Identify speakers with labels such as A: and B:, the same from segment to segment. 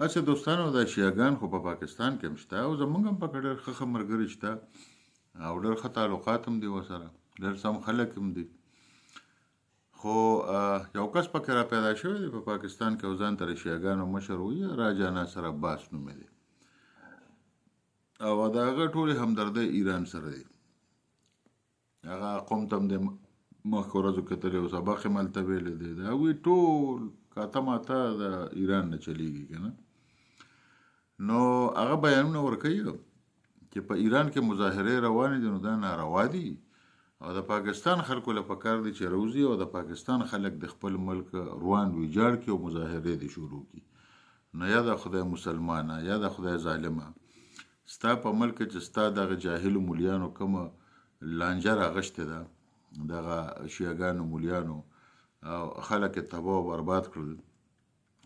A: اچھا دوستانو دا شیعاګان خو په پاکستان کې هم شته او زمونږ هم پکې ډېر ښه ملګري شته او ډېر ښه تعلقات هم دي ورسره ډېر سم خلک هم دي خو یو کس پکې را پیدا شوی دی په پاکستان کې او ځان ته د شیعاګانو مشر وایي راجا ناصر عباس نومې دی او د هغه ټولې همدردۍ ایران سره دی هغه قوم ته هم د مخکې ورځو کتلی او سبق یې ملته ویلی دی د هغوی ټول کاته ماته د ایران نه چلیږي که نه نو هغه بیانونه ورکوي چې په ایران کې مظاهرې روانې دي نو دا ناروا دي او د پاکستان خلکو له پکار دي چې روزي او د پاکستان خلک د خپل ملک روان ویجاړ کړي او مظاهرې دي شروع کړي نو یا د خدای مسلمانه یا د خدای ظالمه ستا په ملک چې ستا دغه جاهلو مولیانو کومه لانجه راغشتې ده دغه شیعاګانو مولیانو او خلک یې تباه او برباد کړل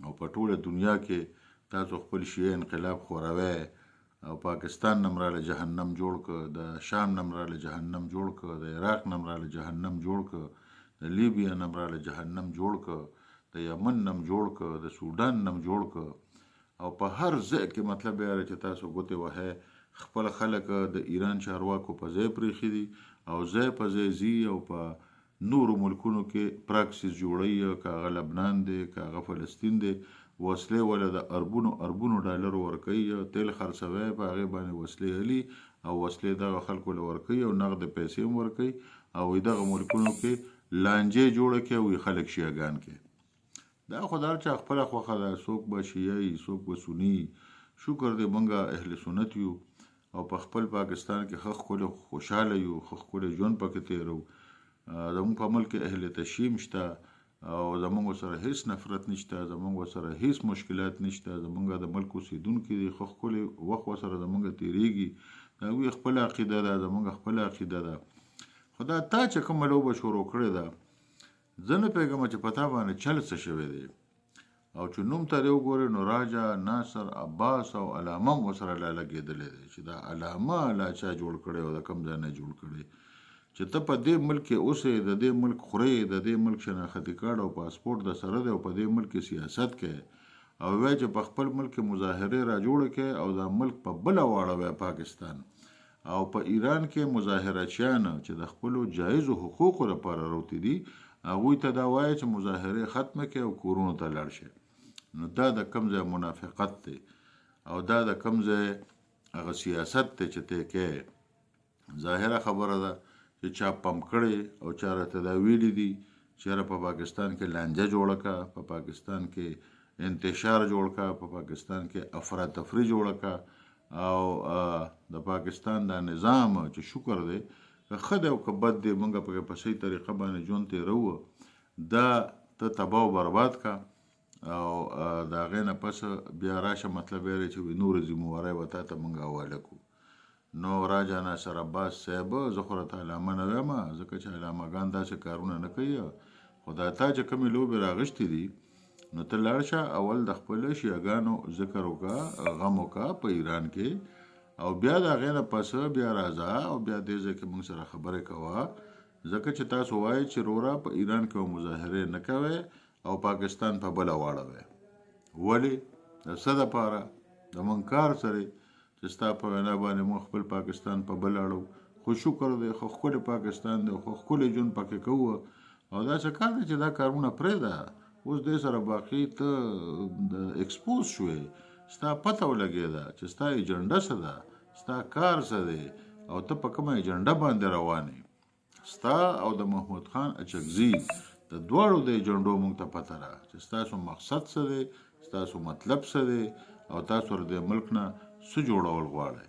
A: او په ټوله دنیا کې تاسو خپل شیعه انقلاب خوروئ او پاکستان نمراله جهنم جوړ ک د شام نمراله جهنم جوړ ک د عراق نمراله جهنم جوړ ک د لیبیا نمراله جهنم جوړ ک د یمن نم جوړ ک د سودان نم جوړ ک او په هر ځای کې مطلب یاره چې تاسو ګوتې وهئ خپل خلک د ایران چارواکو په ځای پرېښي دي او ځای په ځای ځي او په نورو ملکونو کې پراکسیس جوړوي که هغه لبنان دی که هغه فلسطین دی وسلې ولا د اربونو ډالر ورکوي تیل خرڅوي په هغې باندې وسلې هلي او وسلې دغه خلکو له ورکوي او نغد پیسې هم ورکوي او دغه ملکونو کې لانجې جوړه کړي او خلک شیعاګان کړي دا خو د هر چا خپله خوښه ده څوک به شیعه وي څوک به سني شکر دی موږ اهل سنت یو او په خپل پاکستان کې ښه ښکلی خوشحاله یو ښه ښکلی ژوند پکې تېرو زموږ په ملک کې اهل تشیم شته او زمونږ سره هیڅ نفرت نشته زمونږ سره هیڅ مشکلات نشته زمونږ د ملک اوسیدونکي دي ښه ښکلی وخت ورسره زمونږ تېرېږي د هغوی خپله عقیده ده زمونږ خپله عقیده ده خو دا تا چې کومه لوبه شروع کړې ده زه نه پوهېږم چې په تا باندې چل څه شوی دی او چې نوم ته دې وګورې نو راجا ناصر عباس او علامه هم ورسره لا لګېدلی دی چې دا علامه لا چا جوړ کړی او د کوم ځای نه جوړ کړی چې ته په دې ملک کې اوسې د دې ملک خورې د دې ملک شناختي کارت او پاسپورت د سره دی او په دې ملک کې سیاست کوي او وایي چې په خپل ملک کې مظاهرې را جوړه کړي او دا ملک په بله واړوي پاکستان او په ایران کې مظاهرچیان چې د خپلو جایزو حقوقو لپاره راوتي دي هغوی ته دا وایي چې مظاهرې ختمه کړي او کورونو ته لاړ شي نو دا د کوم ځای منافقت دی او دا د کوم ځای هغه سیاست دی چې ته کوې ظاهره خبره ده چې چا پم کړی او چا راته دا ویلي دي چېرې په پاکستان کې لانجه جوړه کړه په پاکستان کې انتشار جوړ کړه په پاکستان کې افراتفري جوړه کړه او د پاکستان دا نظام چې شکر دی ښه دی او که بد دی موږ پکې په صحیح طریقه باندې ژوند تېروو دا ته تباه او برباد کړه او د هغې نه پس بیا راشه مطلب یې چې نورې ذمهوارۍ به تا ته موږ حواله کړو نو راجا ناصر عباس صاحب زه خو راته علامه نه وایم ځکه چې علامهګان داسې کارونه نه کوي خو دا تا چې کومې لوبې راغشتې دي نو ته لاړ شه اول د خپلو شیعاګانو ذکر وکړه غم وکړه په ایران کې او بیا د هغې نه پس بیا راځه او بیا دې ځای کې موږ سره خبرې کوه ځکه چې تاسو وایئ چې وروره په ایران کې مظاهرې نه کوئ او پاکستان په بله واړوئ ولې د څه دپاره د موږ کار سره چې ستا په وینا باندې موږ خپل پاکستان په بل اړو خو شکر دی خو ښکلی پاکستان دی خو ښکلی ژوند پکې کوو او داسې کار دی چې دا کارونه پرېږده اوس دې سره باقي ته د اکسپوز شوې ستا پته ولګېده چې ستا ایجنډه څه ده ستا کار څه دی او ته په کومه ایجنډه باندې روان یې ستا او د محمود خان اچکزي د دواړو د ایجنډو موږ ته پته ده چې ستاسو مقصد څه دی ستاسو مطلب څه دی او تاسو د ملک نه څه جوړول غواړئ